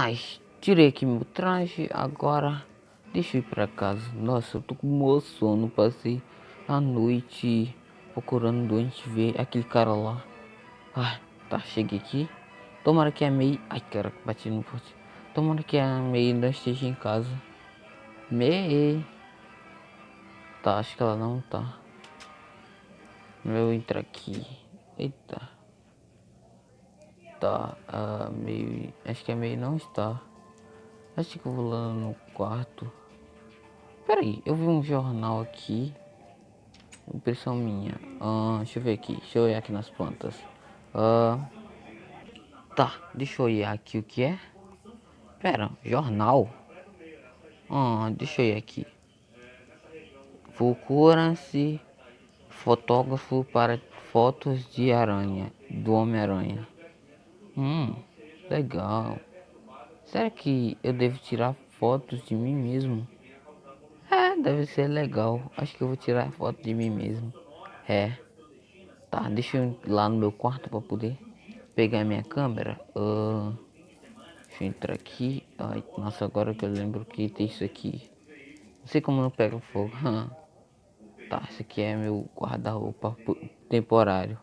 Ai, tirei aqui meu traje, agora deixa eu ir pra casa. Nossa, eu tô com um sono, passei a noite procurando onde ver aquele cara lá. Ai, tá, cheguei aqui. Tomara que a May... Ai, cara, bati no poste. Tomara que a May ainda esteja em casa. May... Tá, acho que ela não tá. Eu entro aqui. Eita. Tá, a May... Acho que a May não está. Acho que eu vou lá no quarto. Pera aí, eu vi um jornal aqui. Impressão minha. Deixa eu ver aqui. Deixa eu olhar aqui nas plantas. Tá, deixa eu olhar aqui o que é. Pera, jornal? Deixa eu olhar aqui. Procura-se fotógrafo para fotos de aranha. Do Homem-Aranha. Legal. Será que eu devo tirar fotos de mim mesmo? É, deve ser legal. Acho que eu vou tirar foto de mim mesmo. É. Tá, deixa eu ir lá no meu quarto para poder pegar minha câmera. Deixa eu entrar aqui. Ai, nossa, agora que eu lembro que tem isso aqui. Não sei como não pega fogo. Tá, esse aqui é meu guarda-roupa temporário.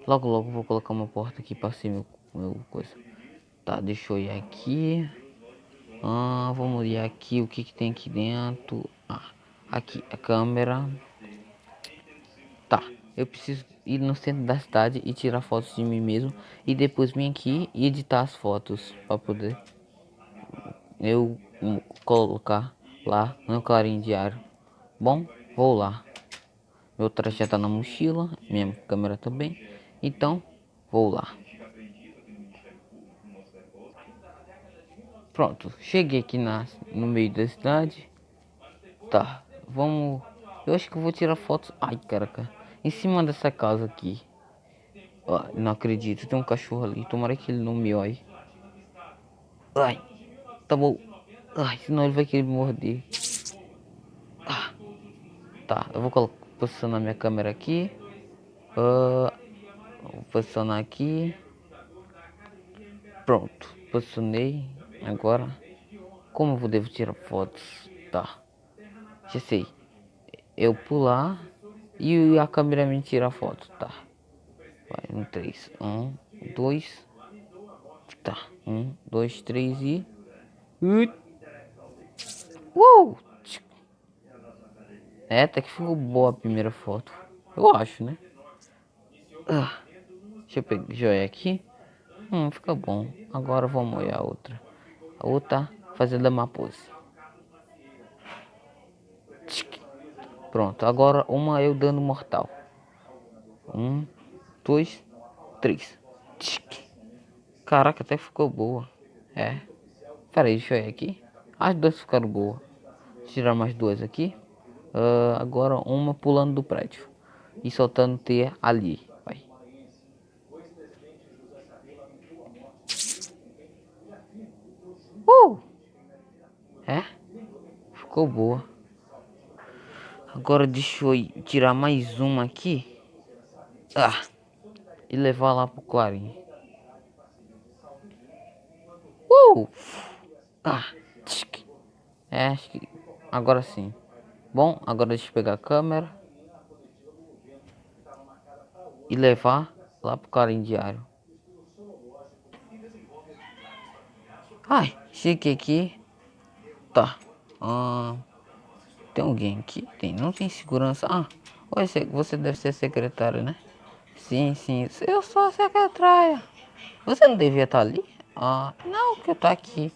Logo, logo vou colocar uma porta aqui para ser meu coisa. Tá, deixa eu ir aqui. Vamos olhar aqui o que tem aqui dentro. Aqui a câmera. Tá, eu preciso ir no centro da cidade e tirar fotos de mim mesmo. E depois vir aqui e editar as fotos para poder eu colocar lá no Clarim Diário. Bom, vou lá. Meu traje já tá na mochila, minha câmera também. Então, vou lá. Pronto, cheguei aqui no meio da cidade. Tá, vamos. Eu acho que eu vou tirar fotos. Ai, caraca, em cima dessa casa aqui. Não acredito, tem um cachorro ali. Tomara que ele não me olhe. Ai, tá bom. Ai, senão ele vai querer me morder. Tá, eu vou posicionar minha câmera aqui. Vou posicionar aqui. Pronto, posicionei. Agora, como eu devo tirar fotos? Tá, já sei. Eu pular e a câmera me tira a foto. Tá, vai, 3. 2. Tá, 2, 3 e... É, até que ficou boa a primeira foto. Eu acho, né? Deixa eu pegar joia aqui. Fica bom. Agora vamos olhar a outra. A outra fazendo uma pose. Pronto, agora uma eu dando mortal. 2, 3. Caraca, até ficou boa. É. Pera aí, deixa eu ver aqui. As duas ficaram boas. Tirar mais duas aqui. Agora uma pulando do prédio. E soltando T ali. Vai. É? Ficou boa. Agora deixa eu tirar mais uma aqui. E levar lá pro Clarim. Acho que agora sim. Bom, agora deixa eu pegar a câmera e levar lá pro Clarim Diário. Ai, cheguei aqui. Tá. Tem alguém aqui? Não tem segurança. Você deve ser secretária, né? Sim, sim. Eu sou a secretária. Você não devia estar ali? Não, que eu tô aqui.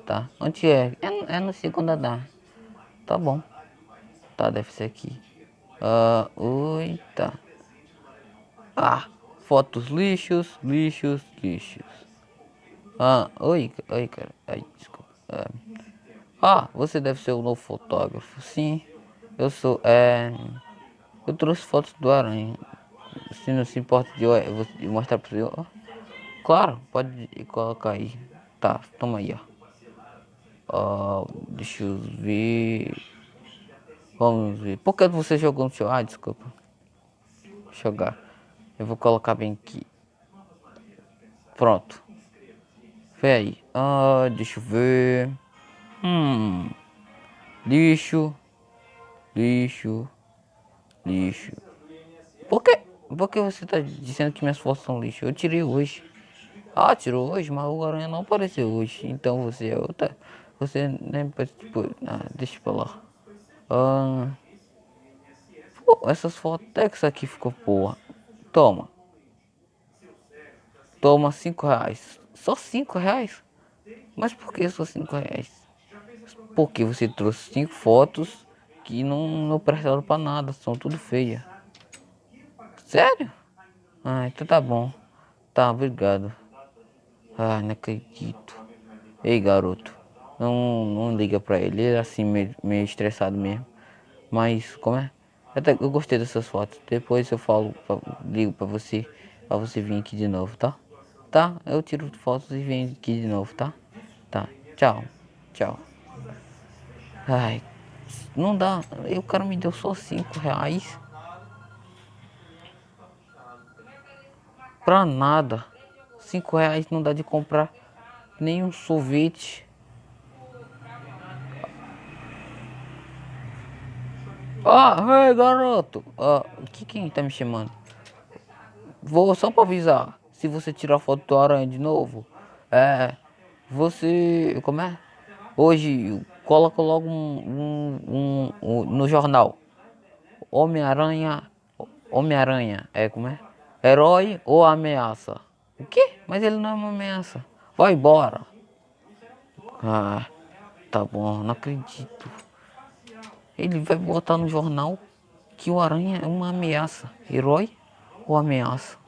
Tá. Onde é? É no segundo andar. Tá bom. Tá, deve ser aqui. Oi, tá. Fotos lixos, lixos, lixos. Oi, cara. Ai, desculpa. Você deve ser o novo fotógrafo. Sim, eu sou. Eu trouxe fotos do aranha. Se não se importa de eu vou mostrar pro senhor. Claro, pode colocar aí. Tá, toma aí, ó. Deixa eu ver. Vamos ver. Por que você jogou no seu... desculpa. Jogar. Eu vou colocar bem aqui. Pronto. Véi, deixa eu ver. Hum, lixo, lixo, lixo. Por que? Por que você tá dizendo que minhas fotos são lixo? Eu tirei hoje. Ah, tirou hoje, mas o Aranha não apareceu hoje. Então você é outra. Você nem participou. Ah, deixa pra lá. Ah, pô, essas fotos até que isso aqui ficou boa. Toma. Toma R$ 5. Só R$ 5? Mas por que só R$ 5? Porque você trouxe 5 fotos que não prestaram pra nada. São tudo feias. Sério? Ah, então tá bom. Tá, obrigado. Ah, não acredito. Ei, garoto. Não liga pra ele. Ele é assim, meio estressado mesmo. Mas, como é? Eu gostei dessas fotos. Depois eu ligo pra você vir aqui de novo, tá? Tá? Eu tiro fotos e venho aqui de novo, tá? Tá. Tchau. Tchau. Ai, não dá. O cara me deu só R$ 5. Pra nada. R$ 5 não dá de comprar nem um sorvete. Ei, garoto. Quem tá me chamando? Vou só pra avisar. Se você tirar foto do aranha de novo, você. Como é? Hoje, coloca logo no jornal. Homem-Aranha. Homem-Aranha. Como é? Herói ou ameaça? O quê? Mas ele não é uma ameaça. Vai embora. Ah, tá bom, não acredito. Ele vai botar no jornal que o Aranha é uma ameaça. Herói ou ameaça?